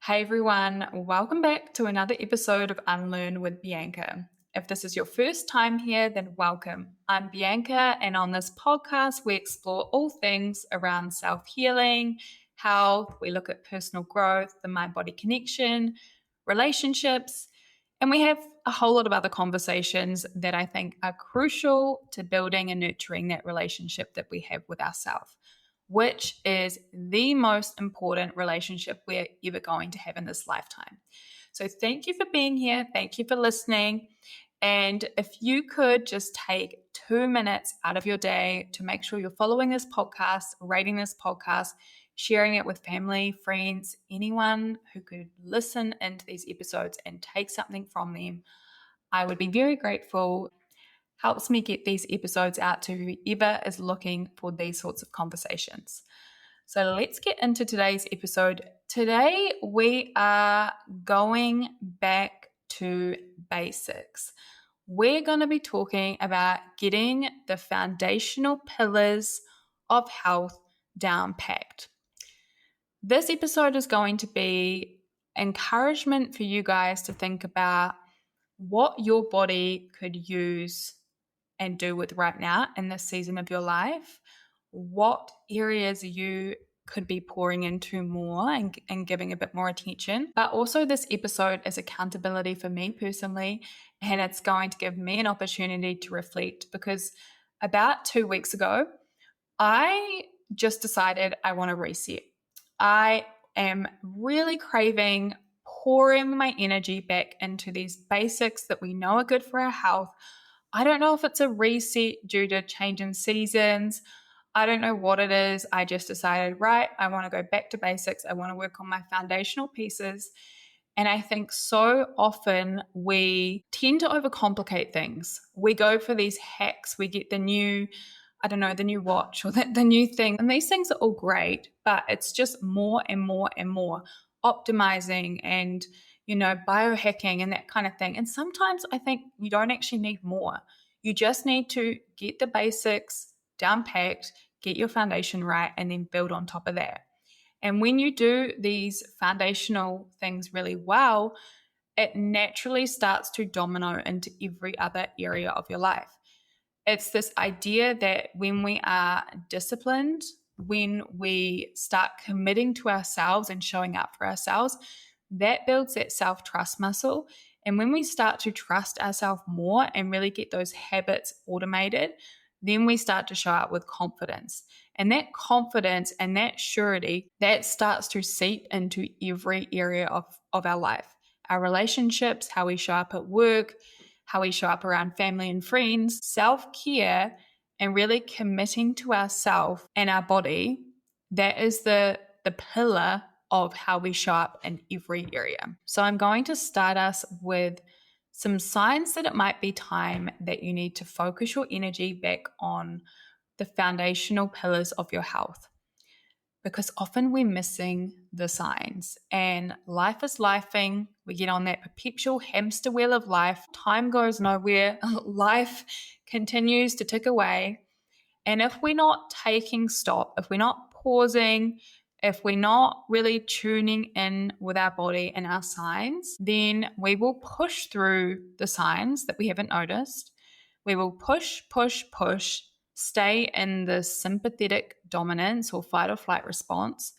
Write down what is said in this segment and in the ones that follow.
Hey everyone, welcome back to another episode of Unlearn with Bianca. If this is your first time here, then welcome. I'm Bianca, and on this podcast, we explore all things around self-healing, health, we look at personal growth, the mind-body connection, relationships, and we have a whole lot of other conversations that I think are crucial to building and nurturing that relationship that we have with ourselves, which is the most important relationship we're ever going to have in this lifetime. So thank you for being here. Thank you for listening. And if you could just take 2 minutes out of your day to make sure you're following this podcast, rating this podcast, sharing it with family, friends, anyone who could listen into these episodes and take something from them, I would be very grateful. Helps me get these episodes out to whoever is looking for these sorts of conversations. So let's get into today's episode. Today we are going back to basics. We're going to be talking about getting the foundational pillars of health down packed. This episode is going to be encouragement for you guys to think about what your body could use and do with right now in this season of your life, what areas you could be pouring into more and giving a bit more attention. But also this episode is accountability for me personally, and it's going to give me an opportunity to reflect because about 2 weeks ago, I just decided I want to reset. I am really craving pouring my energy back into these basics that we know are good for our health. I don't know if it's a reset due to change in seasons. I don't know what it is. I just decided, right, I want to go back to basics. I want to work on my foundational pieces. And I think so often we tend to overcomplicate things. We go for these hacks. We get the new watch or the new thing. And these things are all great, but it's just more and more and more optimizing and biohacking and that kind of thing. And sometimes I think you don't actually need more. You just need to get the basics down packed, get your foundation right, and then build on top of that. And when you do these foundational things really well, it naturally starts to domino into every other area of your life. It's this idea that when we are disciplined, when we start committing to ourselves and showing up for ourselves, that builds that self-trust muscle. And when we start to trust ourselves more and really get those habits automated, then we start to show up with confidence. And that confidence and that surety, that starts to seep into every area of our life. Our relationships, how we show up at work, how we show up around family and friends, self-care, and really committing to ourselves and our body, that is the pillar of how we show up in every area. So I'm going to start us with some signs that it might be time that you need to focus your energy back on the foundational pillars of your health. Because often we're missing the signs and life is lifing. We get on that perpetual hamster wheel of life. Time goes nowhere. Life continues to tick away. And if we're not taking stock, if we're not pausing, if we're not really tuning in with our body and our signs, then we will push through the signs that we haven't noticed. We will push, stay in the sympathetic dominance or fight or flight response.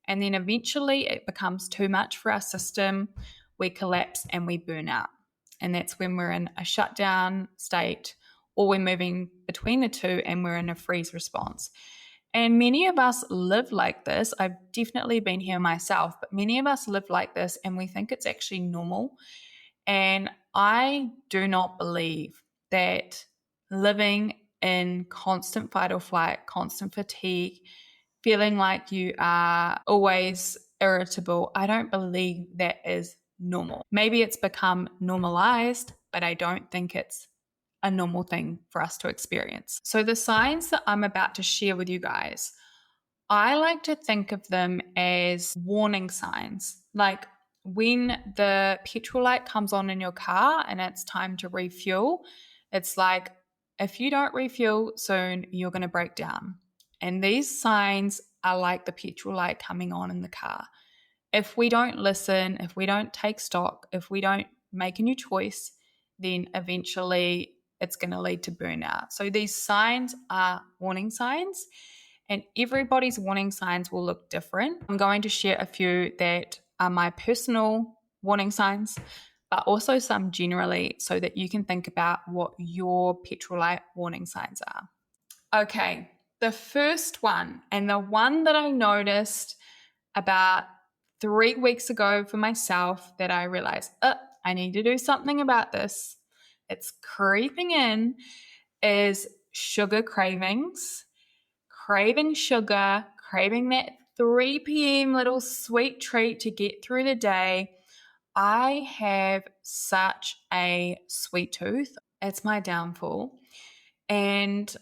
And then eventually it becomes too much for our system. We collapse and we burn out. And that's when we're in a shutdown state or we're moving between the two and we're in a freeze response. And many of us live like this. I've definitely been here myself, but many of us live like this and we think it's actually normal. And I do not believe that living in constant fight or flight, constant fatigue, feeling like you are always irritable, I don't believe that is normal. Maybe it's become normalized, but I don't think it's a normal thing for us to experience. So the signs that I'm about to share with you guys, I like to think of them as warning signs. Like when the petrol light comes on in your car and it's time to refuel, it's like, if you don't refuel soon, you're going to break down. And these signs are like the petrol light coming on in the car. If we don't listen, if we don't take stock, if we don't make a new choice, then eventually it's going to lead to burnout. So these signs are warning signs, and everybody's warning signs will look different. I'm going to share a few that are my personal warning signs, but also some generally so that you can think about what your petrolite warning signs are. Okay, the first one, and the one that I noticed about 3 weeks ago for myself that I realized, I need to do something about this. It's creeping in, is sugar cravings. Craving sugar, craving that 3 p.m. little sweet treat to get through the day. I have such a sweet tooth. It's my downfall. And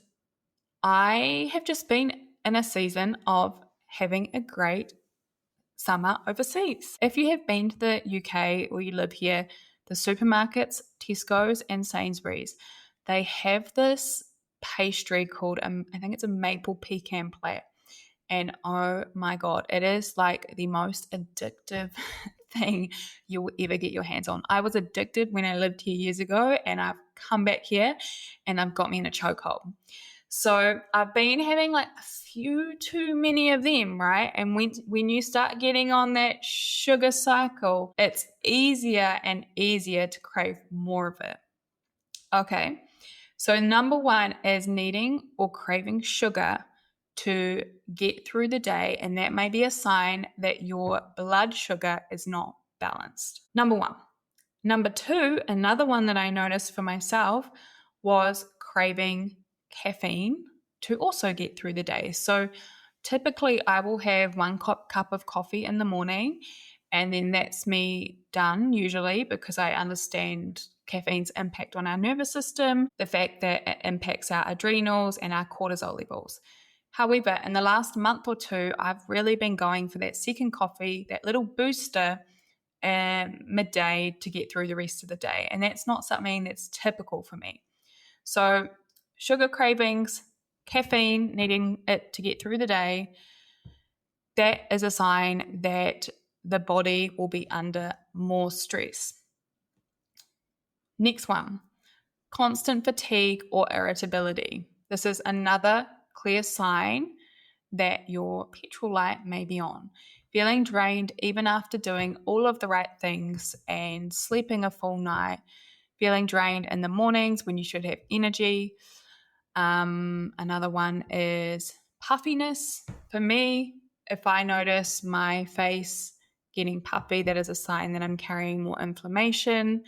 I have just been in a season of having a great summer overseas. If you have been to the UK or you live here, the supermarkets, Tesco's and Sainsbury's, they have this pastry called, I think it's a maple pecan plate. And oh my God, it is like the most addictive thing you'll ever get your hands on. I was addicted when I lived here years ago, and I've come back here and I've got me in a chokehold. So I've been having like a few too many of them, right? And when you start getting on that sugar cycle, it's easier and easier to crave more of it. Okay, so number one is needing or craving sugar to get through the day, and that may be a sign that your blood sugar is not balanced. Number one. Number two, another one that I noticed for myself was craving caffeine to also get through the day. So typically I will have 1 cup of coffee in the morning, and then that's me done usually, because I understand caffeine's impact on our nervous system, the fact that it impacts our adrenals and our cortisol levels. However, in the last month or two, I've really been going for that second coffee, that little booster midday to get through the rest of the day. And that's not something that's typical for me. So sugar cravings, caffeine, needing it to get through the day, that is a sign that the body will be under more stress. Next one, constant fatigue or irritability. This is another clear sign that your petrol light may be on. Feeling drained even after doing all of the right things and sleeping a full night. Feeling drained in the mornings when you should have energy. Another one is puffiness. For me, if I notice my face getting puffy, that is a sign that I'm carrying more inflammation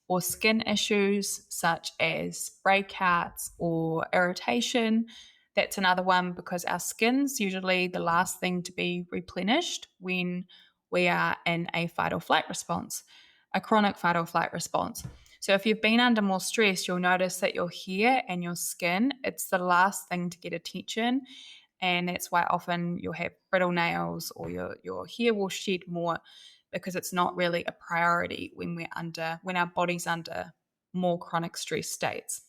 or skin issues such as breakouts or irritation. That's another one, because our skin's usually the last thing to be replenished when we are in a fight or flight response, a chronic fight or flight response. So if you've been under more stress, you'll notice that your hair and your skin, it's the last thing to get attention. And that's why often you'll have brittle nails, or your hair will shed more, because it's not really a priority when our body's under more chronic stress states.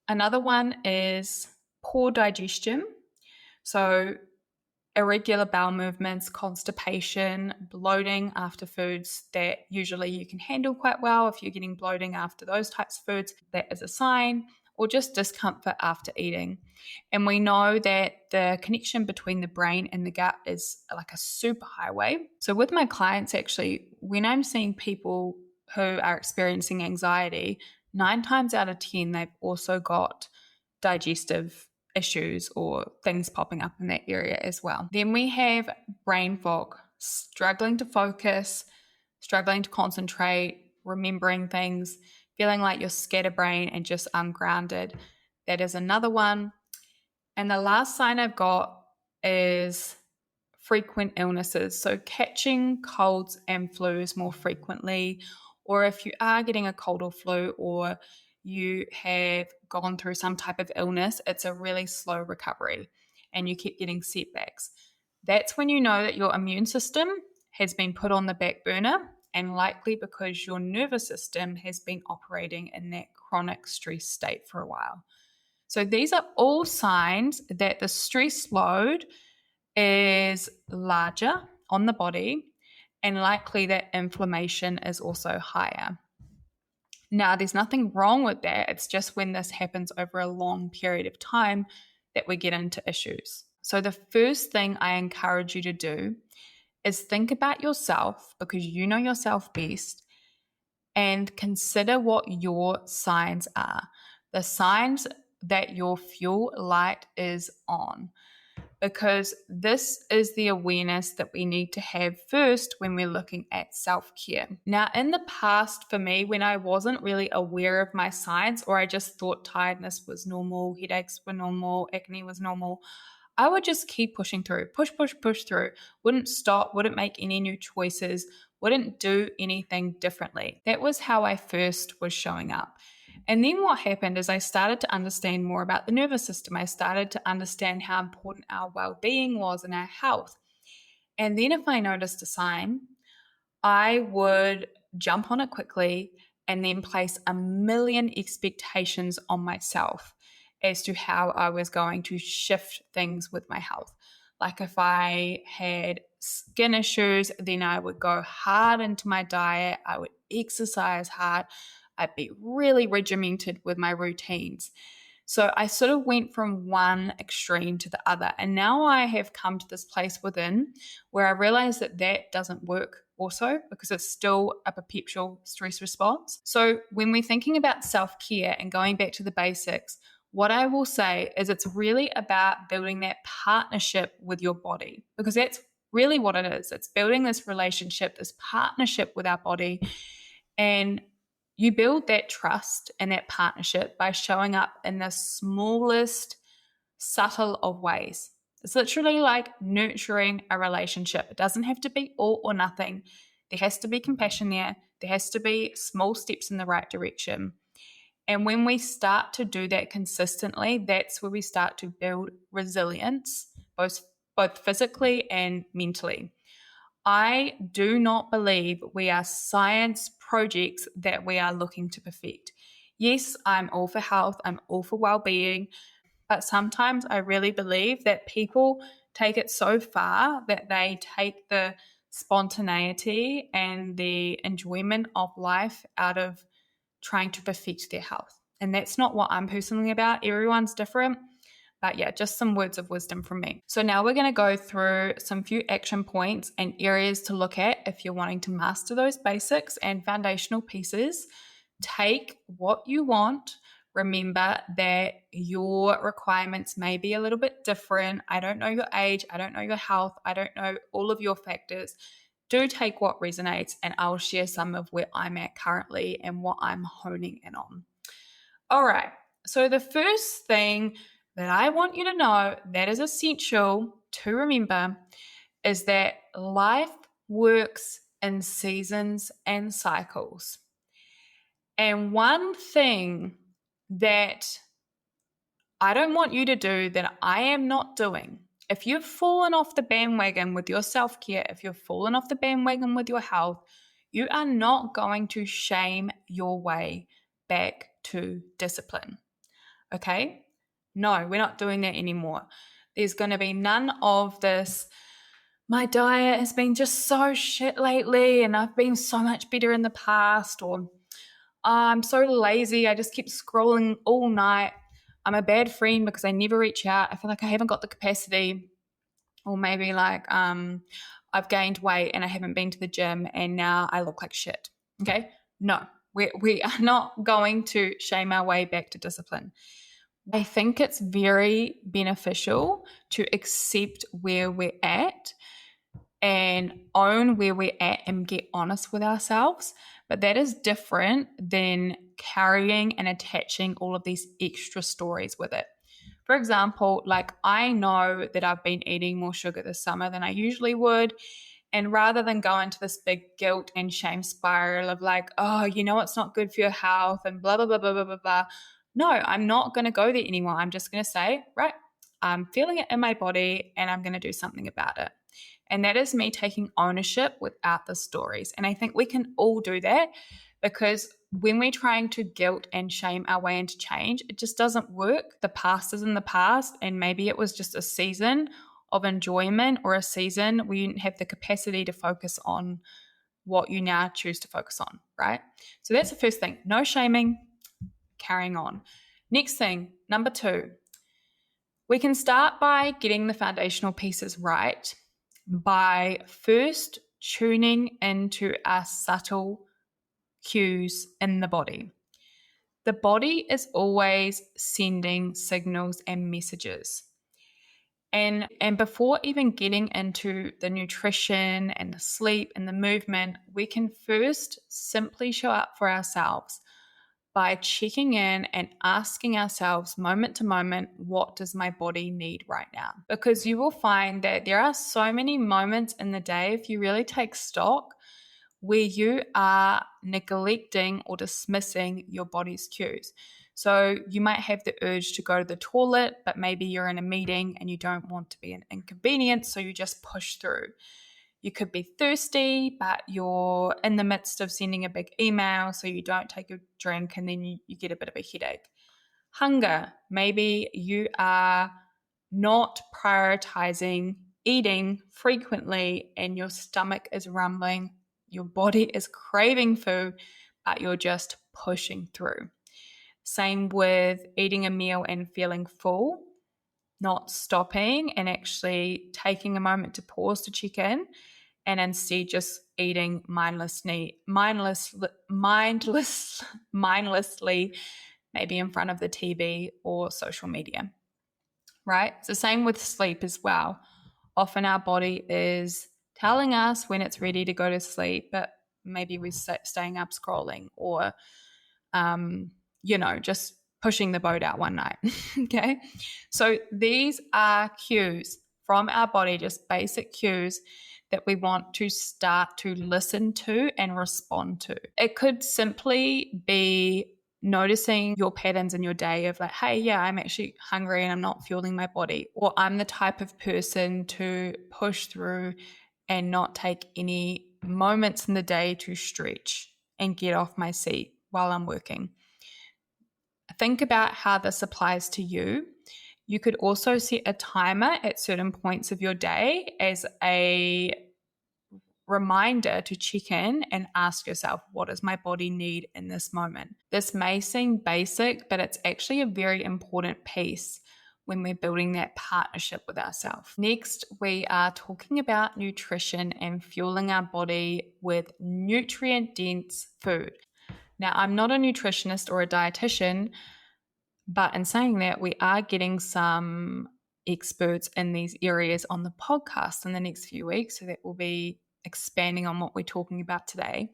Another one is poor digestion. So irregular bowel movements, constipation, bloating after foods that usually you can handle quite well. If you're getting bloating after those types of foods, that is a sign. Or just discomfort after eating. And we know that the connection between the brain and the gut is like a super highway. So with my clients, actually, when I'm seeing people who are experiencing anxiety, 9 times out of 10, they've also got digestive issues or things popping up in that area as well. Then we have brain fog, struggling to focus, struggling to concentrate, remembering things, feeling like you're scatterbrained and just ungrounded. That is another one. And the last sign I've got is frequent illnesses. So catching colds and flus more frequently, or if you are getting a cold or flu, or you have gone through some type of illness, it's a really slow recovery and you keep getting setbacks. That's when you know that your immune system has been put on the back burner, and likely because your nervous system has been operating in that chronic stress state for a while. So these are all signs that the stress load is larger on the body, and likely that inflammation is also higher. Now, there's nothing wrong with that. It's just when this happens over a long period of time that we get into issues. So the first thing I encourage you to do is think about yourself, because you know yourself best, and consider what your signs are. The signs that your fuel light is on, because this is the awareness that we need to have first when we're looking at self-care. Now, in the past, for me, when I wasn't really aware of my signs, or I just thought tiredness was normal, headaches were normal, acne was normal, I would just keep pushing through, push through, wouldn't stop, wouldn't make any new choices, wouldn't do anything differently. That was how I first was showing up. And then what happened is I started to understand more about the nervous system. I started to understand how important our well-being was and our health. And then if I noticed a sign, I would jump on it quickly and then place a million expectations on myself as to how I was going to shift things with my health. Like if I had skin issues, then I would go hard into my diet. I would exercise hard. I'd be really regimented with my routines. So I sort of went from one extreme to the other. And now I have come to this place within where I realize that that doesn't work also, because it's still a perpetual stress response. So when we're thinking about self-care and going back to the basics, what I will say is it's really about building that partnership with your body, because that's really what it is. It's building this relationship, this partnership with our body. And you build that trust and that partnership by showing up in the smallest, subtle of ways. It's literally like nurturing a relationship. It doesn't have to be all or nothing. There has to be compassion there. There has to be small steps in the right direction. And when we start to do that consistently, that's where we start to build resilience, both physically and mentally. I do not believe we are science projects that we are looking to perfect. Yes, I'm all for health, I'm all for well-being, but sometimes I really believe that people take it so far that they take the spontaneity and the enjoyment of life out of trying to perfect their health. And that's not what I'm personally about. Everyone's different. But yeah, just some words of wisdom from me. So now we're going to go through some few action points and areas to look at if you're wanting to master those basics and foundational pieces. Take what you want. Remember that your requirements may be a little bit different. I don't know your age. I don't know your health. I don't know all of your factors. Do take what resonates, and I'll share some of where I'm at currently and what I'm honing in on. All right. So the first thing that I want you to know that is essential to remember is that life works in seasons and cycles. And one thing that I don't want you to do that I am not doing, if you've fallen off the bandwagon with your self-care, if you've fallen off the bandwagon with your health, you are not going to shame your way back to discipline. Okay? No, we're not doing that anymore. There's going to be none of this, my diet has been just so shit lately and I've been so much better in the past, or I'm so lazy, I just keep scrolling all night. I'm a bad friend because I never reach out. I feel like I haven't got the capacity, or maybe like I've gained weight and I haven't been to the gym and now I look like shit. Okay? No, we are not going to shame our way back to discipline. I think it's very beneficial to accept where we're at and own where we're at and get honest with ourselves. But that is different than carrying and attaching all of these extra stories with it. For example, like I know that I've been eating more sugar this summer than I usually would. And rather than go into this big guilt and shame spiral of like, oh, you know, it's not good for your health and blah, blah, blah, blah, blah, blah, blah. No, I'm not going to go there anymore. I'm just going to say, right, I'm feeling it in my body and I'm going to do something about it. And that is me taking ownership without the stories. And I think we can all do that, because when we're trying to guilt and shame our way into change, it just doesn't work. The past is in the past, and maybe it was just a season of enjoyment or a season where you have the capacity to focus on what you now choose to focus on, right? So that's the first thing. No shaming, carrying on. Next thing, number 2, we can start by getting the foundational pieces right by first tuning into our subtle cues in the body. The body is always sending signals and messages. And before even getting into the nutrition and the sleep and the movement, we can first simply show up for ourselves by checking in and asking ourselves moment to moment, what does my body need right now? Because you will find that there are so many moments in the day, if you really take stock, where you are neglecting or dismissing your body's cues. So you might have the urge to go to the toilet, but maybe you're in a meeting and you don't want to be an inconvenience, so you just push through. You could be thirsty, but you're in the midst of sending a big email, so you don't take a drink and then you get a bit of a headache. Hunger, maybe you are not prioritizing eating frequently and your stomach is rumbling, your body is craving food, but you're just pushing through. Same with eating a meal and feeling full, not stopping and actually taking a moment to pause to check in, and instead just eating mindlessly, maybe in front of the TV or social media, right? It's the same with sleep as well. Often our body is telling us when it's ready to go to sleep, but maybe we're staying up scrolling or, just pushing the boat out one night, okay? So these are cues from our body, just basic cues that we want to start to listen to and respond to. It could simply be noticing your patterns in your day of like, hey, yeah, I'm actually hungry and I'm not fueling my body, or I'm the type of person to push through and not take any moments in the day to stretch and get off my seat while I'm working. Think about how this applies to you. You could also set a timer at certain points of your day as a reminder to check in and ask yourself, what does my body need in this moment? This may seem basic, but it's actually a very important piece when we're building that partnership with ourselves. Next, we are talking about nutrition and fueling our body with nutrient-dense food. Now, I'm not a nutritionist or a dietitian, but in saying that, we are getting some experts in these areas on the podcast in the next few weeks, so that will be expanding on what we're talking about today.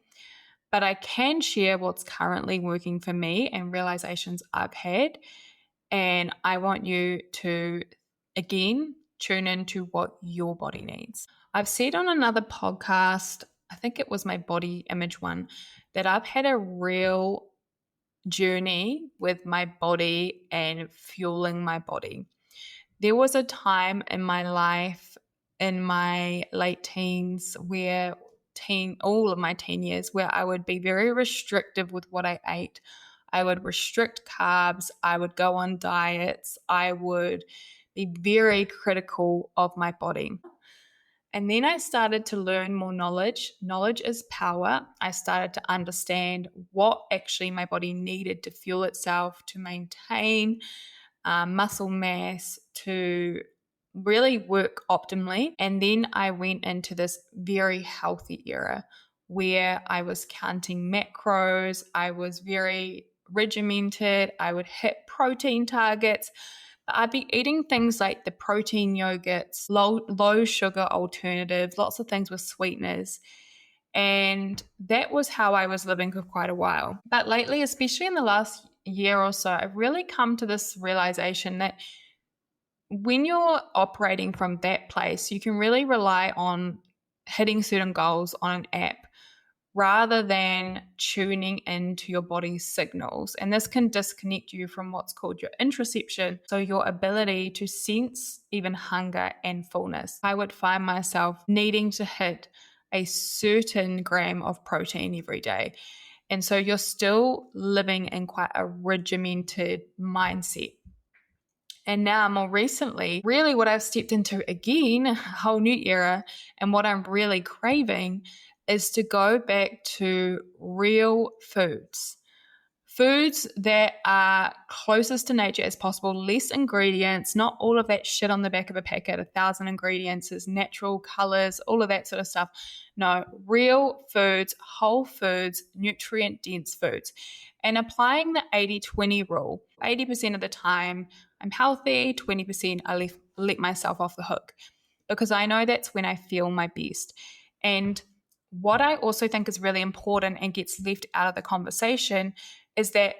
But I can share what's currently working for me and realizations I've had. And I want you to, again, tune into what your body needs. I've said on another podcast, I think it was my body image one, that I've had a real journey with my body and fueling my body. There was a time in my life in my late teens all of my teen years where I would be very restrictive with what I ate. I would restrict carbs. I would go on diets. I would be very critical of my body. And then I started to learn more knowledge. Knowledge is power. I started to understand what actually my body needed to fuel itself, to maintain muscle mass, to really work optimally. And then I went into this very healthy era where I was counting macros. I was very regimented. I would hit protein targets. I'd be eating things like the protein yogurts, low sugar alternatives, lots of things with sweeteners. And that was how I was living for quite a while. But lately, especially in the last year or so, I've really come to this realization that when you're operating from that place, you can really rely on hitting certain goals on an app rather than tuning into your body's signals. And this can disconnect you from what's called your interoception, so your ability to sense even hunger and fullness. I would find myself needing to hit a certain gram of protein every day. And so you're still living in quite a regimented mindset. And now more recently, really what I've stepped into again, a whole new era, and what I'm really craving is to go back to real foods. Foods that are closest to nature as possible, less ingredients, not all of that shit on the back of a packet, 1,000 ingredients, is natural colors, all of that sort of stuff. No, real foods, whole foods, nutrient dense foods. And applying the 80-20 rule, 80% of the time I'm healthy, 20% I let myself off the hook because I know that's when I feel my best. And what I also think is really important and gets left out of the conversation is that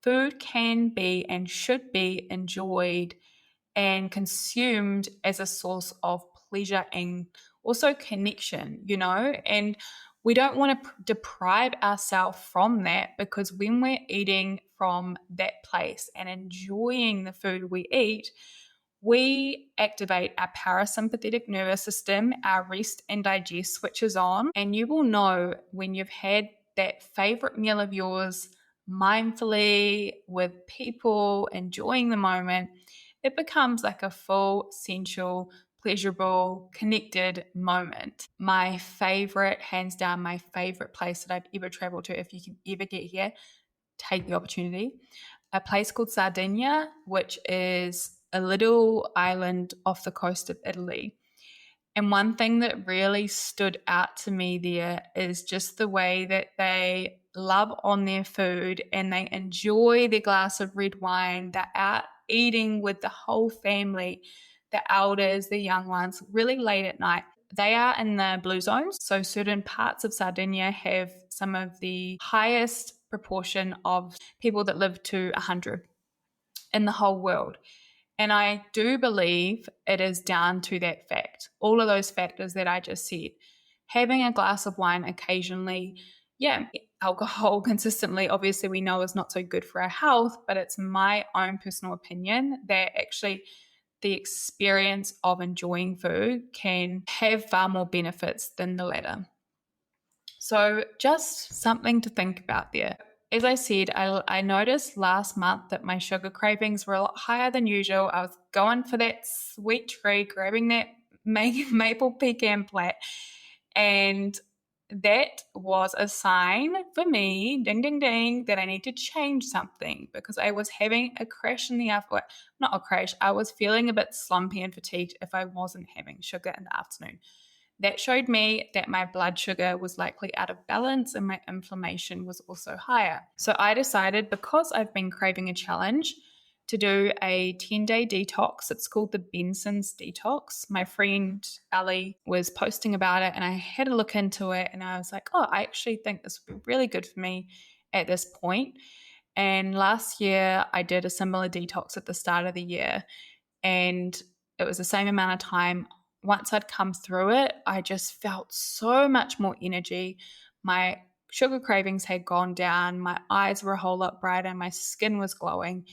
food can be and should be enjoyed and consumed as a source of pleasure and also connection, and we don't want to deprive ourselves from that, because when we're eating from that place and enjoying the food we eat, we activate our parasympathetic nervous system, our rest and digest switches on, and you will know when you've had that favorite meal of yours mindfully with people, enjoying the moment, it becomes like a full, sensual, pleasurable, connected moment. My favorite, hands down, my favorite place that I've ever traveled to, if you can ever get here, take the opportunity. A place called Sardinia, which is a little island off the coast of Italy. And one thing that really stood out to me there is just the way that they love on their food and they enjoy their glass of red wine. They're out eating with the whole family, the elders, the young ones, really late at night. They are in the blue zones. So certain parts of Sardinia have some of the highest proportion of people that live to 100 in the whole world. And I do believe it is down to that fact. All of those factors that I just said. Having a glass of wine occasionally, alcohol consistently, obviously we know is not so good for our health, but it's my own personal opinion that actually the experience of enjoying food can have far more benefits than the latter. So just something to think about there. As I said, I noticed last month that my sugar cravings were a lot higher than usual. I was going for that sweet treat, grabbing that maple pecan plat, and that was a sign for me, ding, ding, ding, that I need to change something, because I was having a crash in the afternoon. Not a crash, I was feeling a bit slumpy and fatigued if I wasn't having sugar in the afternoon. That showed me that my blood sugar was likely out of balance and my inflammation was also higher. So I decided, because I've been craving a challenge, to do a 10-day detox. It's called the Benson's Detox. My friend Ali was posting about it and I had a look into it and I was like, oh, I actually think this would be really good for me at this point. And last year I did a similar detox at the start of the year, and it was the same amount of time. Once I'd come through it, I just felt so much more energy. My sugar cravings had gone down. My eyes were a whole lot brighter. My skin was glowing.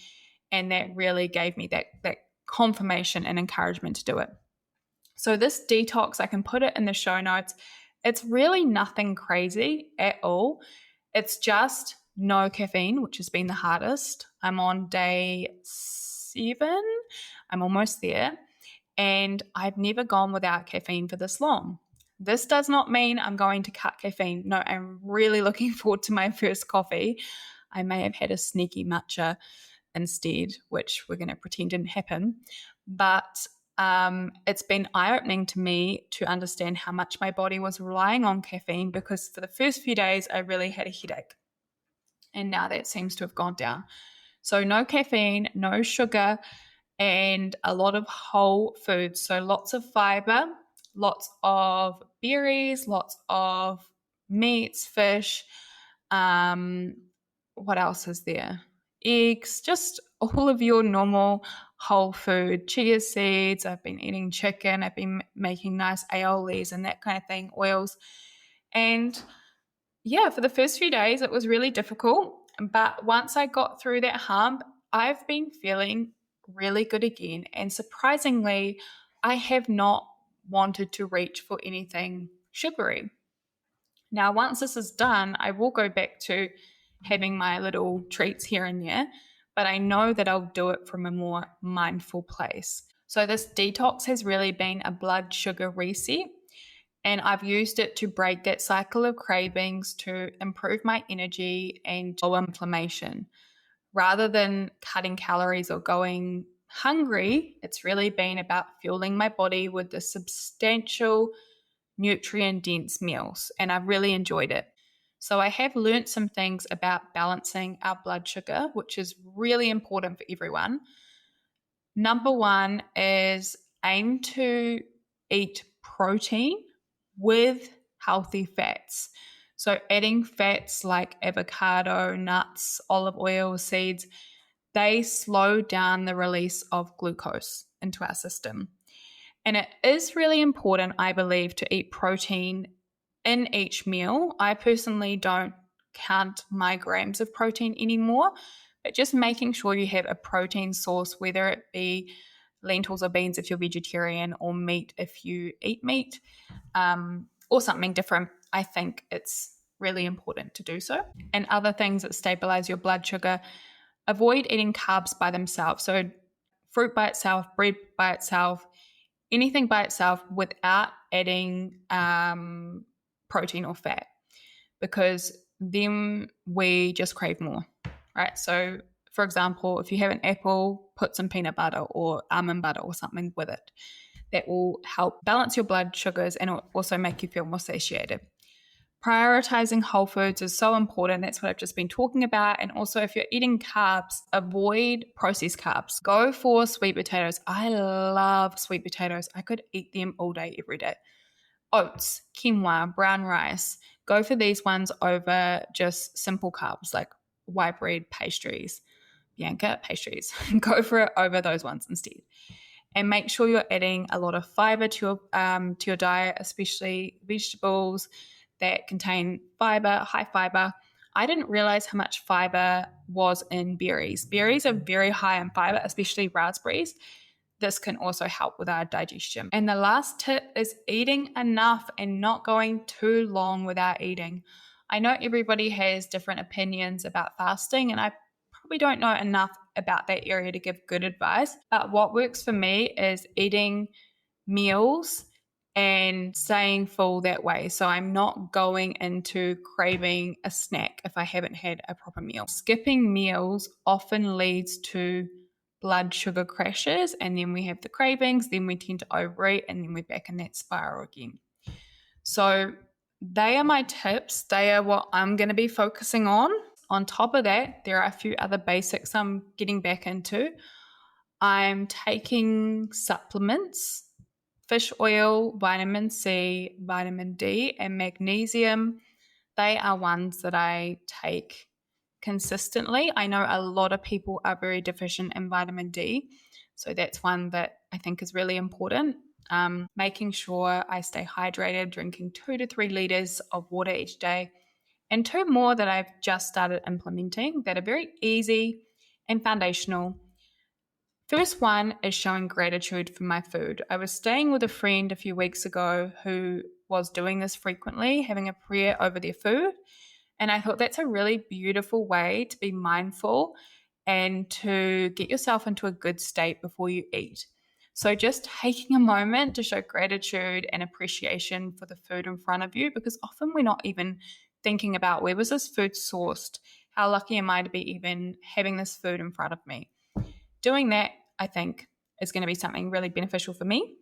And that really gave me that confirmation and encouragement to do it. So this detox, I can put it in the show notes. It's really nothing crazy at all. It's just no caffeine, which has been the hardest. I'm on day 7. I'm almost there. And I've never gone without caffeine for this long. This does not mean I'm going to cut caffeine. No, I'm really looking forward to my first coffee. I may have had a sneaky matcha instead, which we're going to pretend didn't happen. But it's been eye-opening to me to understand how much my body was relying on caffeine, because for the first few days, I really had a headache. And now that seems to have gone down. So no caffeine, no sugar, and a lot of whole foods. So lots of fiber, lots of berries, lots of meats, fish. What else is there? Eggs, just all of your normal whole food, chia seeds. I've been eating chicken. I've been making nice aiolis and that kind of thing, oils. And yeah, for the first few days, it was really difficult. But once I got through that hump, I've been feeling really good again. And surprisingly, I have not wanted to reach for anything sugary. Now, once this is done, I will go back to having my little treats here and there. but I know that I'll do it from a more mindful place. So this detox has really been a blood sugar reset, and I've used it to break that cycle of cravings, to improve my energy and low inflammation. Rather than cutting calories or going hungry, it's really been about fueling my body with the substantial nutrient dense meals, and I've really enjoyed it. So I have learnt some things about balancing our blood sugar, which is really important for everyone. Number one is aim to eat protein with healthy fats. So adding fats like avocado, nuts, olive oil, seeds, they slow down the release of glucose into our system. And it is really important, I believe, to eat protein in each meal. I personally don't count my grams of protein anymore, but just making sure you have a protein source, whether it be lentils or beans if you're vegetarian, or meat if you eat meat, or something different. I think it's really important to do so. And other things that stabilize your blood sugar, avoid eating carbs by themselves. So fruit by itself, bread by itself, anything by itself without adding protein or fat, because then we just crave more, right? So for example, if you have an apple, put some peanut butter or almond butter or something with it. That will help balance your blood sugars and also make you feel more satiated. Prioritizing whole foods is so important. That's what I've just been talking about. And also, if you're eating carbs, avoid processed carbs. Go for sweet potatoes. I love sweet potatoes. I could eat them all day, every day. Oats, quinoa, brown rice. Go for these ones over just simple carbs like white bread, pastries. Bianca, pastries. Go for it over those ones instead. And make sure you're adding a lot of fiber to your diet, especially vegetables that contain fiber, high fiber. I didn't realize how much fiber was in berries. Berries are very high in fiber, especially raspberries. This can also help with our digestion. And the last tip is eating enough and not going too long without eating. I know everybody has different opinions about fasting, and I probably don't know enough about that area to give good advice. But what works for me is eating meals and staying full that way. So I'm not going into craving a snack if I haven't had a proper meal. Skipping meals often leads to blood sugar crashes, and then we have the cravings, then we tend to overeat, and then we're back in that spiral again. So they are my tips. They are what I'm going to be focusing on. On top of that, there are a few other basics I'm getting back into. I'm taking supplements, fish oil, vitamin C, vitamin D, and magnesium. They are ones that I take consistently. I know a lot of people are very deficient in vitamin D, so that's one that I think is really important. Making sure I stay hydrated, drinking 2 to 3 liters of water each day, and 2 more that I've just started implementing that are very easy and foundational. First one is showing gratitude for my food. I was staying with a friend a few weeks ago who was doing this frequently, having a prayer over their food. And I thought that's a really beautiful way to be mindful and to get yourself into a good state before you eat. So just taking a moment to show gratitude and appreciation for the food in front of you, because often we're not even thinking about, where was this food sourced? How lucky am I to be even having this food in front of me? Doing that, I think, is going to be something really beneficial for me.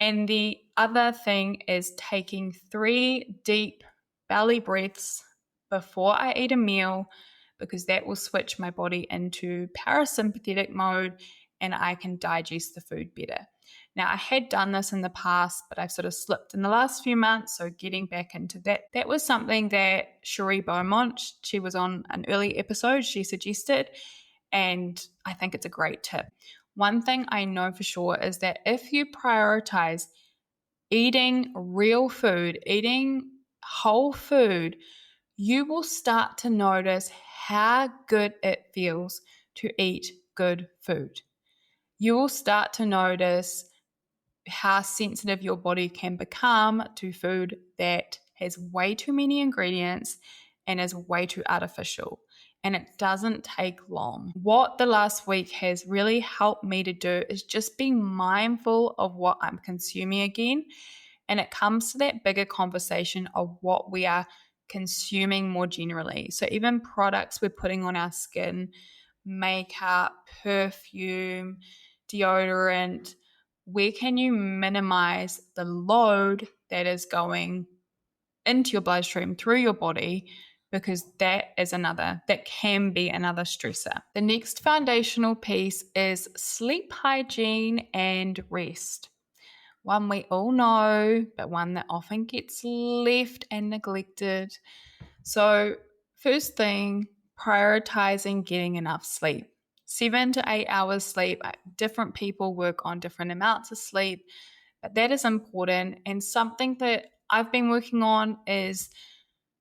And the other thing is taking 3 deep belly breaths before I eat a meal, because that will switch my body into parasympathetic mode and I can digest the food better. Now, I had done this in the past, but I've sort of slipped in the last few months, so getting back into that. That was something that Cherie Beaumont, she was on an early episode, she suggested, and I think it's a great tip. One thing I know for sure is that if you prioritize eating real food, eating whole food, you will start to notice how good it feels to eat good food. You will start to notice how sensitive your body can become to food that has way too many ingredients and is way too artificial. and it doesn't take long. What the last week has really helped me to do is just be mindful of what I'm consuming again. And it comes to that bigger conversation of what we are consuming more generally. So even products we're putting on our skin, makeup, perfume, deodorant, where can you minimize the load that is going into your bloodstream through your body, because that can be another stressor. The next foundational piece is sleep hygiene and rest. One we all know, but one that often gets left and neglected. So first thing, prioritizing getting enough sleep. 7 to 8 hours sleep. Different people work on different amounts of sleep, but that is important. And something that I've been working on is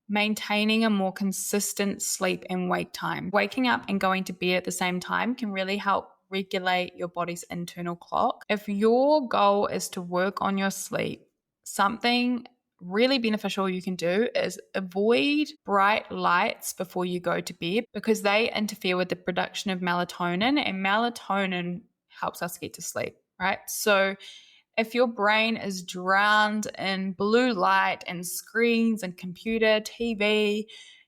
maintaining a more consistent sleep and wake time. Waking up and going to bed at the same time can really help regulate your body's internal clock. If your goal is to work on your sleep, something really beneficial you can do is avoid bright lights before you go to bed, because they interfere with the production of melatonin, and melatonin helps us get to sleep, right? So if your brain is drowned in blue light and screens and computer, TV,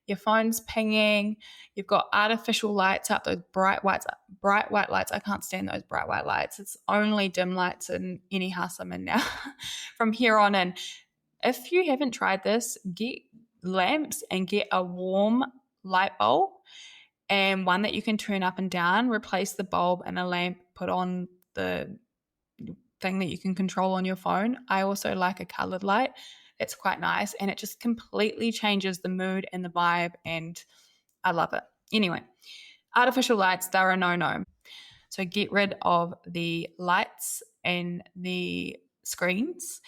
your phone's pinging, you've got artificial lights up, those bright white lights. I can't stand those bright white lights. It's only dim lights in any house I'm in now from here on in. If you haven't tried this, get lamps and get a warm light bulb, and one that you can turn up and down. Replace the bulb and a lamp, put on the thing that you can control on your phone. I also like a colored light. It's quite nice, and it just completely changes the mood and the vibe, and I love it. Anyway, artificial lights, they're a no-no. So get rid of the lights and the screens.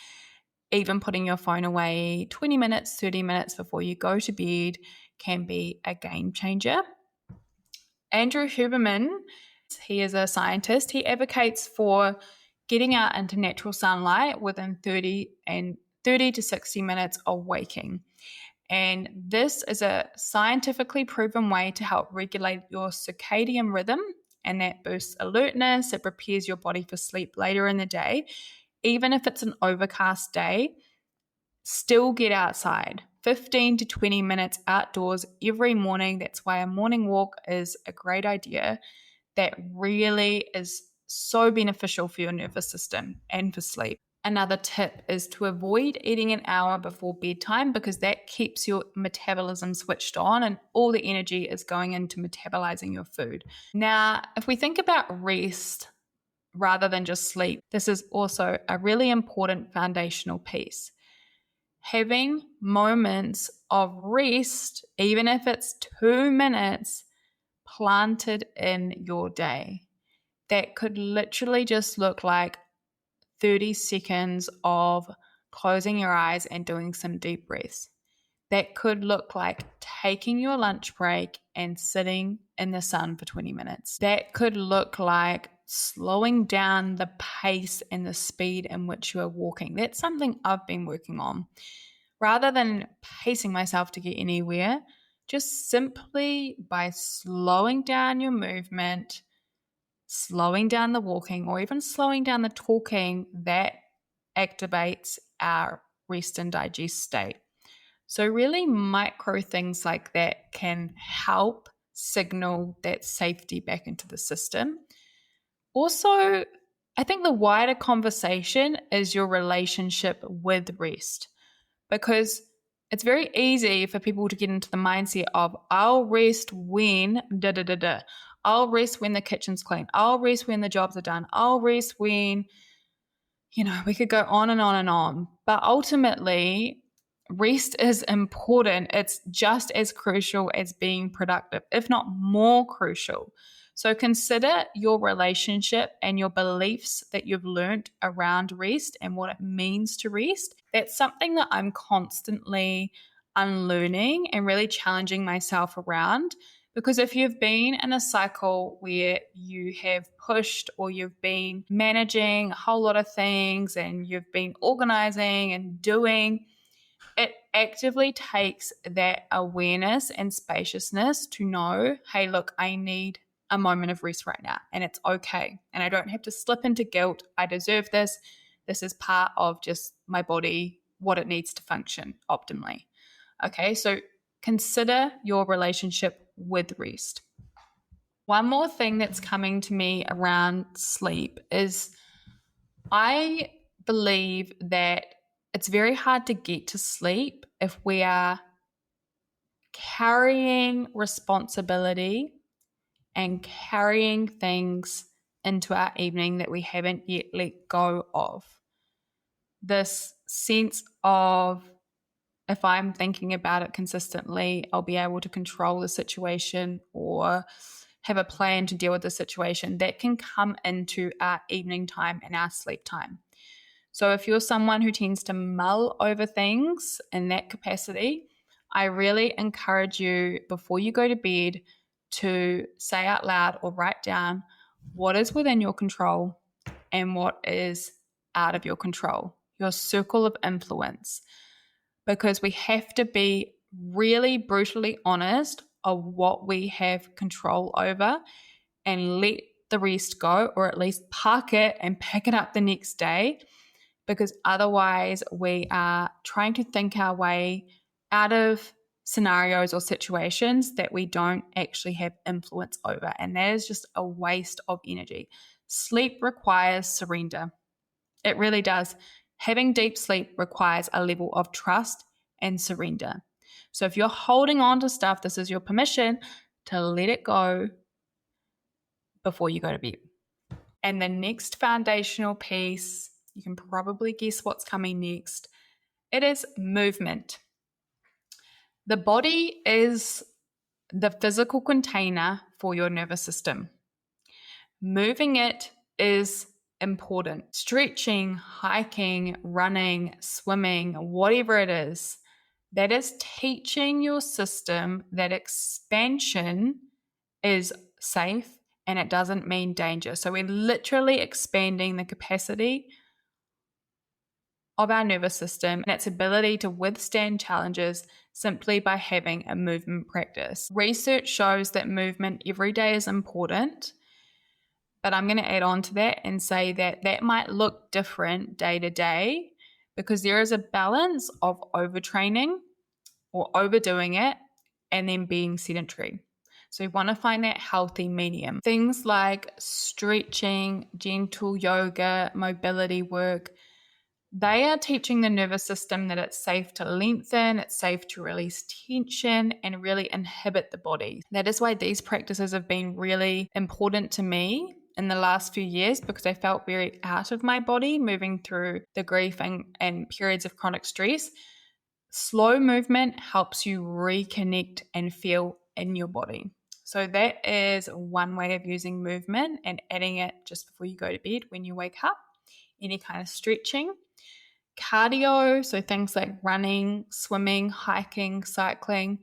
Even putting your phone away 20 minutes, 30 minutes before you go to bed can be a game changer. Andrew Huberman, he is a scientist. He advocates for getting out into natural sunlight within 30 to 60 minutes of waking. And this is a scientifically proven way to help regulate your circadian rhythm, and that boosts alertness. It prepares your body for sleep later in the day. Even if it's an overcast day, still get outside. 15 to 20 minutes outdoors every morning. That's why a morning walk is a great idea. That really is so beneficial for your nervous system and for sleep. Another tip is to avoid eating an hour before bedtime, because that keeps your metabolism switched on and all the energy is going into metabolizing your food. Now, if we think about rest rather than just sleep, this is also a really important foundational piece. Having moments of rest, even if it's 2 minutes, planted in your day. That could literally just look like 30 seconds of closing your eyes and doing some deep breaths. That could look like taking your lunch break and sitting in the sun for 20 minutes. That could look like slowing down the pace and the speed in which you are walking. That's something I've been working on. Rather than pacing myself to get anywhere, just simply by slowing down your movement, slowing down the walking, or even slowing down the talking, that activates our rest and digest state. So really micro things like that can help signal that safety back into the system. Also, I think the wider conversation is your relationship with rest, because it's very easy for people to get into the mindset of, I'll rest when da-da-da-da. I'll rest when the kitchen's clean. I'll rest when the jobs are done. I'll rest when, we could go on and on and on. But ultimately, rest is important. It's just as crucial as being productive, if not more crucial. So consider your relationship and your beliefs that you've learned around rest and what it means to rest. That's something that I'm constantly unlearning and really challenging myself around. Because if you've been in a cycle where you have pushed, or you've been managing a whole lot of things and you've been organizing and doing, it actively takes that awareness and spaciousness to know, hey, look, I need a moment of rest right now, and it's okay. And I don't have to slip into guilt. I deserve this. This is part of just my body, what it needs to function optimally. Okay, so consider your relationship with rest. One more thing that's coming to me around sleep is I believe that it's very hard to get to sleep if we are carrying responsibility and carrying things into our evening that we haven't yet let go of. This sense of, if I'm thinking about it consistently, I'll be able to control the situation or have a plan to deal with the situation, that can come into our evening time and our sleep time. So if you're someone who tends to mull over things in that capacity, I really encourage you, before you go to bed, to say out loud or write down what is within your control and what is out of your control, your circle of influence. Because we have to be really brutally honest of what we have control over and let the rest go, or at least park it and pick it up the next day. Because otherwise we are trying to think our way out of scenarios or situations that we don't actually have influence over. And that is just a waste of energy. Sleep requires surrender. It really does. Having deep sleep requires a level of trust and surrender. So if you're holding on to stuff, this is your permission to let it go before you go to bed. And the next foundational piece, you can probably guess what's coming next. It is movement. The body is the physical container for your nervous system. Moving it is important. Stretching, hiking, running, swimming, whatever it is, that is teaching your system that expansion is safe and it doesn't mean danger. So we're literally expanding the capacity of our nervous system and its ability to withstand challenges simply by having a movement practice. Research shows that movement every day is important, but I'm going to add on to that and say that that might look different day to day because there is a balance of overtraining or overdoing it and then being sedentary. So you want to find that healthy medium. Things like stretching, gentle yoga, mobility work, they are teaching the nervous system that it's safe to lengthen, it's safe to release tension and really inhibit the body. That is why these practices have been really important to me in the last few years, because I felt very out of my body moving through the grief and periods of chronic stress. Slow movement helps you reconnect and feel in your body. So that is one way of using movement and adding it just before you go to bed when you wake up. Any kind of stretching. Cardio, so things like running, swimming, hiking, cycling,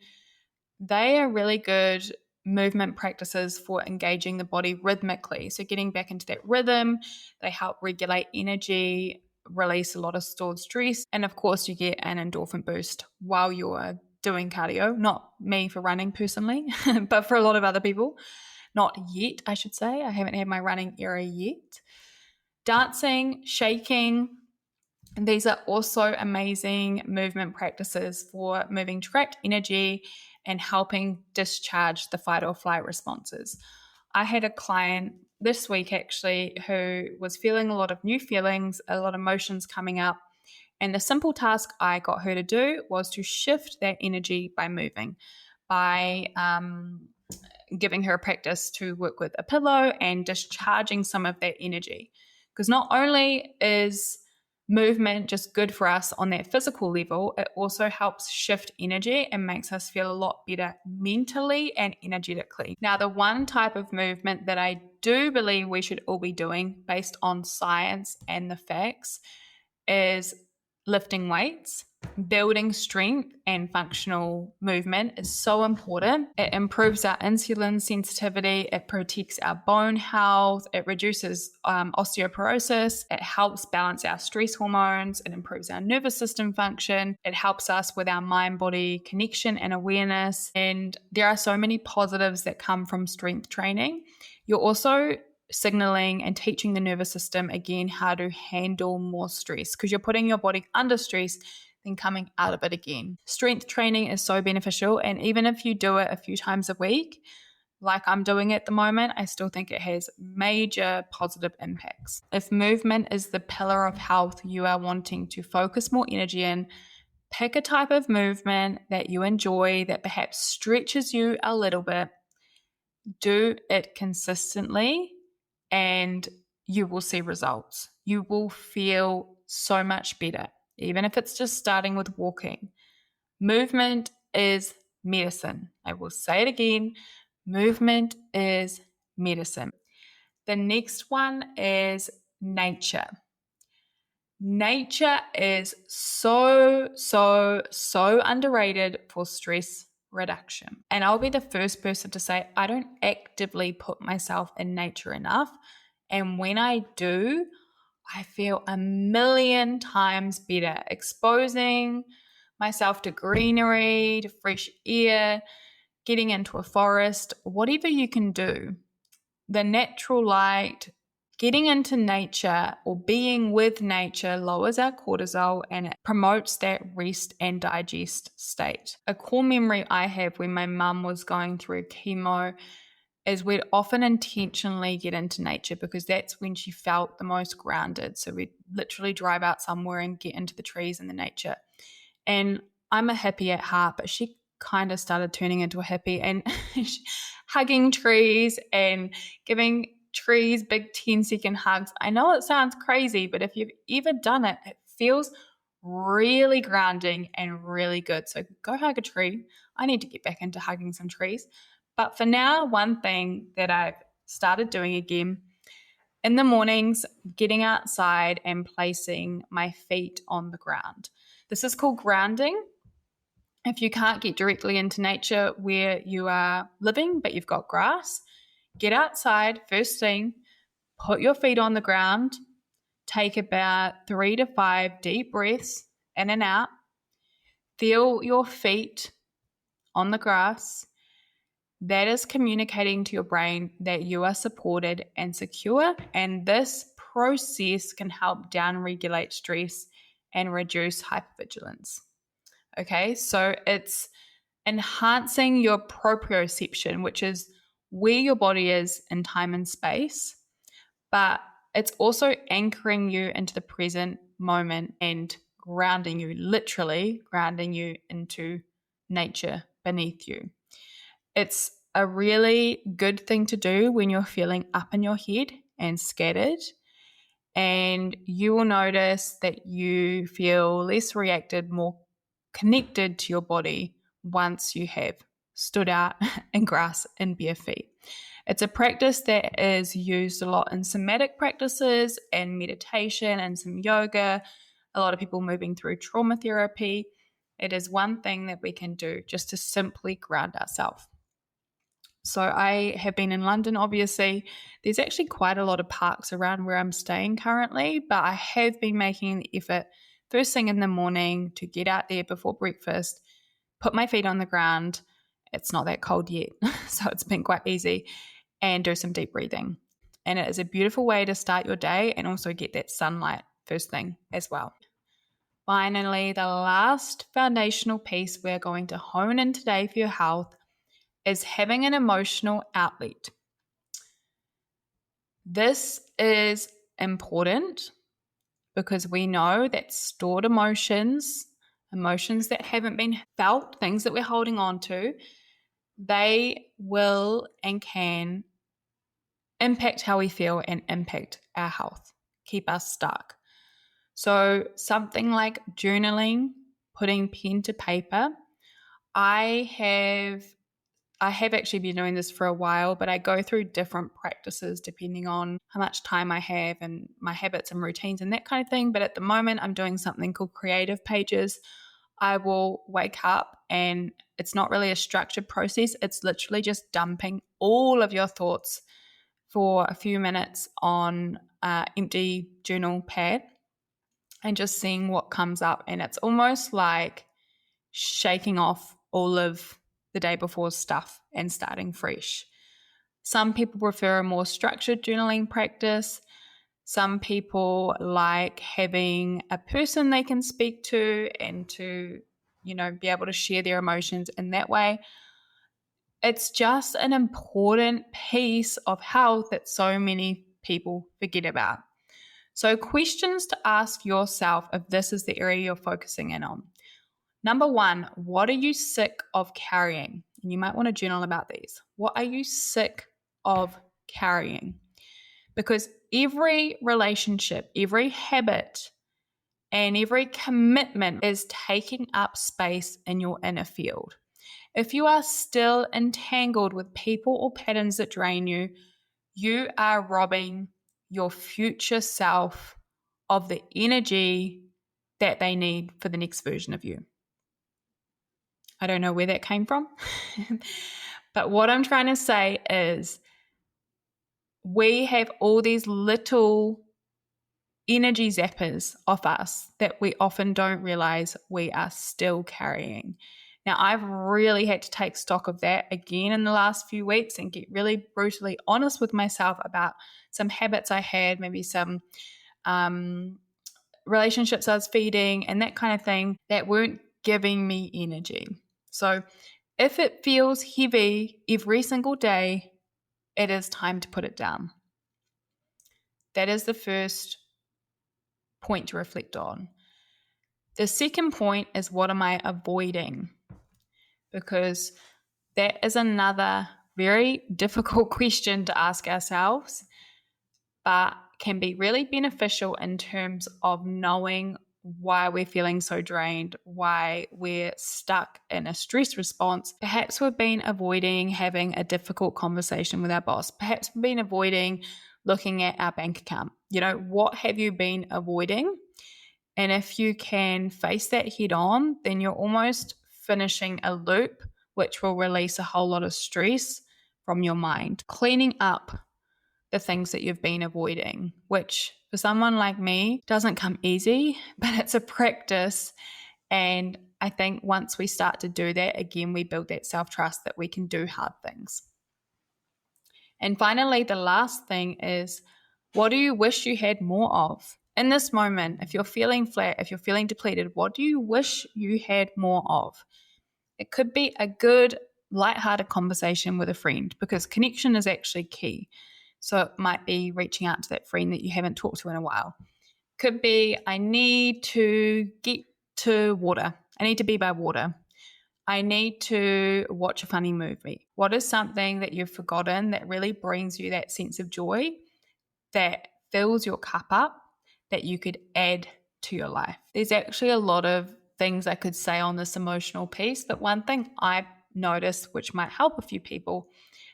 they are really good movement practices for engaging the body rhythmically. So getting back into that rhythm, they help regulate energy, release a lot of stored stress, and of course you get an endorphin boost while you're doing cardio. Not me for running personally, but for a lot of other people. Not yet, I should say. I haven't had my running era yet. Dancing, shaking, and these are also amazing movement practices for moving trapped energy and helping discharge the fight or flight responses. I had a client this week actually who was feeling a lot of new feelings, a lot of emotions coming up. And the simple task I got her to do was to shift that energy by moving, by giving her a practice to work with a pillow and discharging some of that energy. Because not only is movement just good for us on that physical level, it also helps shift energy and makes us feel a lot better mentally and energetically. Now, the one type of movement that I do believe we should all be doing based on science and the facts is lifting weights. Building strength and functional movement is so important. It improves our insulin sensitivity, it protects our bone health, it reduces osteoporosis, it helps balance our stress hormones, it improves our nervous system function, it helps us with our mind-body connection and awareness. And there are so many positives that come from strength training. You're also signaling and teaching the nervous system again how to handle more stress, because you're putting your body under stress then coming out of it again. Strength training is so beneficial, and even if you do it a few times a week, like I'm doing at the moment, I still think it has major positive impacts. If movement is the pillar of health you are wanting to focus more energy in, pick a type of movement that you enjoy that perhaps stretches you a little bit. Do it consistently and you will see results. You will feel so much better, even if it's just starting with walking. Movement is medicine. I will say it again. Movement is medicine. The next one is nature. Nature is so underrated for stress reduction. And I'll be the first person to say I don't actively put myself in nature enough. And when I do, I feel a million times better. Exposing myself to greenery, to fresh air, getting into a forest, whatever you can do. The natural light, getting into nature or being with nature lowers our cortisol and it promotes that rest and digest state. A core memory I have when my mum was going through chemo is we'd often intentionally get into nature because that's when she felt the most grounded. So we'd literally drive out somewhere and get into the trees and the nature. And I'm a hippie at heart, but she kind of started turning into a hippie and hugging trees and giving trees big 10-second hugs. I know it sounds crazy, but if you've ever done it, it feels really grounding and really good. So go hug a tree. I need to get back into hugging some trees. But for now, one thing that I've started doing again in the mornings, getting outside and placing my feet on the ground. This is called grounding. If you can't get directly into nature where you are living, but you've got grass, get outside first thing, put your feet on the ground, take about 3 to 5 deep breaths in and out, feel your feet on the grass. That is communicating to your brain that you are supported and secure, and this process can help down-regulate stress and reduce hypervigilance. Okay, so it's enhancing your proprioception, which is where your body is in time and space, but it's also anchoring you into the present moment and grounding you, literally grounding you into nature beneath you. It's a really good thing to do when you're feeling up in your head and scattered, and you will notice that you feel less reacted, more connected to your body once you have stood out in grass in bare feet. It's a practice that is used a lot in somatic practices and meditation and some yoga, a lot of people moving through trauma therapy. It is one thing that we can do just to simply ground ourselves. So I have been in London, obviously. There's actually quite a lot of parks around where I'm staying currently, but I have been making the effort first thing in the morning to get out there before breakfast, put my feet on the ground. It's not that cold yet, so it's been quite easy, and do some deep breathing. And it is a beautiful way to start your day and also get that sunlight first thing as well. Finally, the last foundational piece we're going to hone in today for your health is having an emotional outlet. This is important because we know that stored emotions that haven't been felt, things that we're holding on to, they will and can impact how we feel and impact our health, keep us stuck. So something like journaling, putting pen to paper. I have actually been doing this for a while, but I go through different practices depending on how much time I have and my habits and routines and that kind of thing. But at the moment, I'm doing something called creative pages. I will wake up and it's not really a structured process. It's literally just dumping all of your thoughts for a few minutes on an empty journal pad and just seeing what comes up. And it's almost like shaking off all of the day before stuff and starting fresh. Some people prefer a more structured journaling practice. Some people like having a person they can speak to and to, be able to share their emotions in that way. It's just an important piece of health that so many people forget about. So, questions to ask yourself if this is the area you're focusing in on. Number 1, what are you sick of carrying? And you might want to journal about these. What are you sick of carrying? Because every relationship, every habit, and every commitment is taking up space in your inner field. If you are still entangled with people or patterns that drain you, you are robbing your future self of the energy that they need for the next version of you. I don't know where that came from, but what I'm trying to say is we have all these little energy zappers off us that we often don't realize we are still carrying. Now, I've really had to take stock of that again in the last few weeks and get really brutally honest with myself about some habits I had, maybe some relationships I was feeding and that kind of thing that weren't giving me energy. So if it feels heavy every single day, it is time to put it down. That is the first point to reflect on. The second point is, what am I avoiding? Because that is another very difficult question to ask ourselves, but can be really beneficial in terms of knowing why we're feeling so drained, why we're stuck in a stress response. Perhaps we've been avoiding having a difficult conversation with our boss. Perhaps we've been avoiding looking at our bank account. What have you been avoiding? And if you can face that head on, then you're almost finishing a loop, which will release a whole lot of stress from your mind. Cleaning up the things that you've been avoiding, which for someone like me doesn't come easy, but it's a practice. And I think once we start to do that, again, we build that self-trust that we can do hard things. And finally, the last thing is, what do you wish you had more of? In this moment, if you're feeling flat, if you're feeling depleted, what do you wish you had more of? It could be a good, lighthearted conversation with a friend, because connection is actually key. So it might be reaching out to that friend that you haven't talked to in a while. Could be, I need to get to water. I need to be by water. I need to watch a funny movie. What is something that you've forgotten that really brings you that sense of joy, that fills your cup up, that you could add to your life? There's actually a lot of things I could say on this emotional piece, but one thing I've noticed, which might help a few people,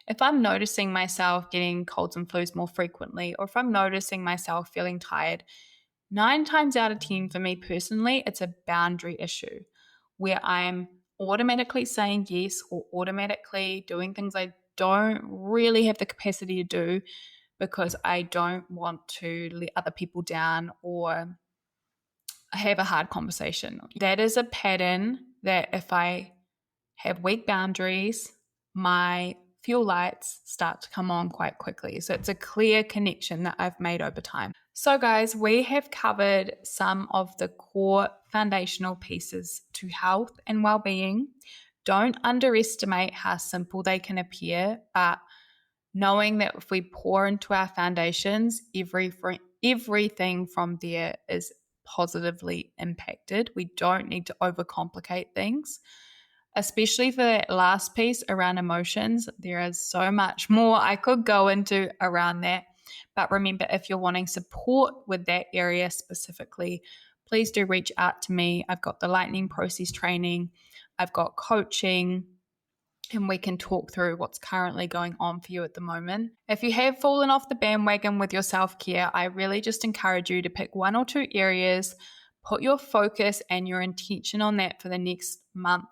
if I'm noticing myself getting colds and flus more frequently, or if I'm noticing myself feeling tired, 9 times out of 10 for me personally, it's a boundary issue where I'm automatically saying yes or automatically doing things I don't really have the capacity to do because I don't want to let other people down or have a hard conversation. That is a pattern that if I have weak boundaries, my fuel lights start to come on quite quickly. So it's a clear connection that I've made over time. So guys, we have covered some of the core foundational pieces to health and well-being. Don't underestimate how simple they can appear, but knowing that if we pour into our foundations, everything from there is positively impacted. We don't need to overcomplicate things. Especially for that last piece around emotions, there is so much more I could go into around that. But remember, if you're wanting support with that area specifically, please do reach out to me. I've got the lightning process training, I've got coaching, and we can talk through what's currently going on for you at the moment. If you have fallen off the bandwagon with your self-care, I really just encourage you to pick 1 or 2 areas, Put your focus and your intention on that for the next month.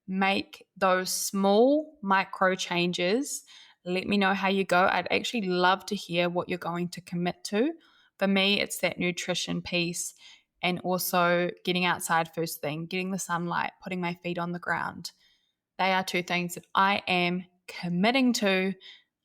Make those small micro changes. Let me know how you go. I'd actually love to hear what you're going to commit to. For me, it's that nutrition piece and also getting outside first thing, getting the sunlight, putting my feet on the ground. They are two things that I am committing to.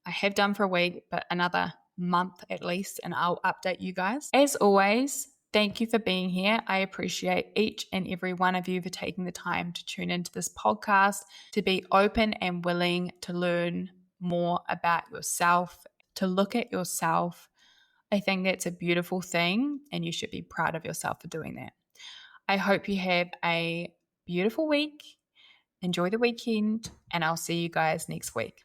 I have done for a week, but another month at least, and I'll update you guys. As always, thank you for being here. I appreciate each and every one of you for taking the time to tune into this podcast, to be open and willing to learn more about yourself, to look at yourself. I think that's a beautiful thing, and you should be proud of yourself for doing that. I hope you have a beautiful week. Enjoy the weekend, and I'll see you guys next week.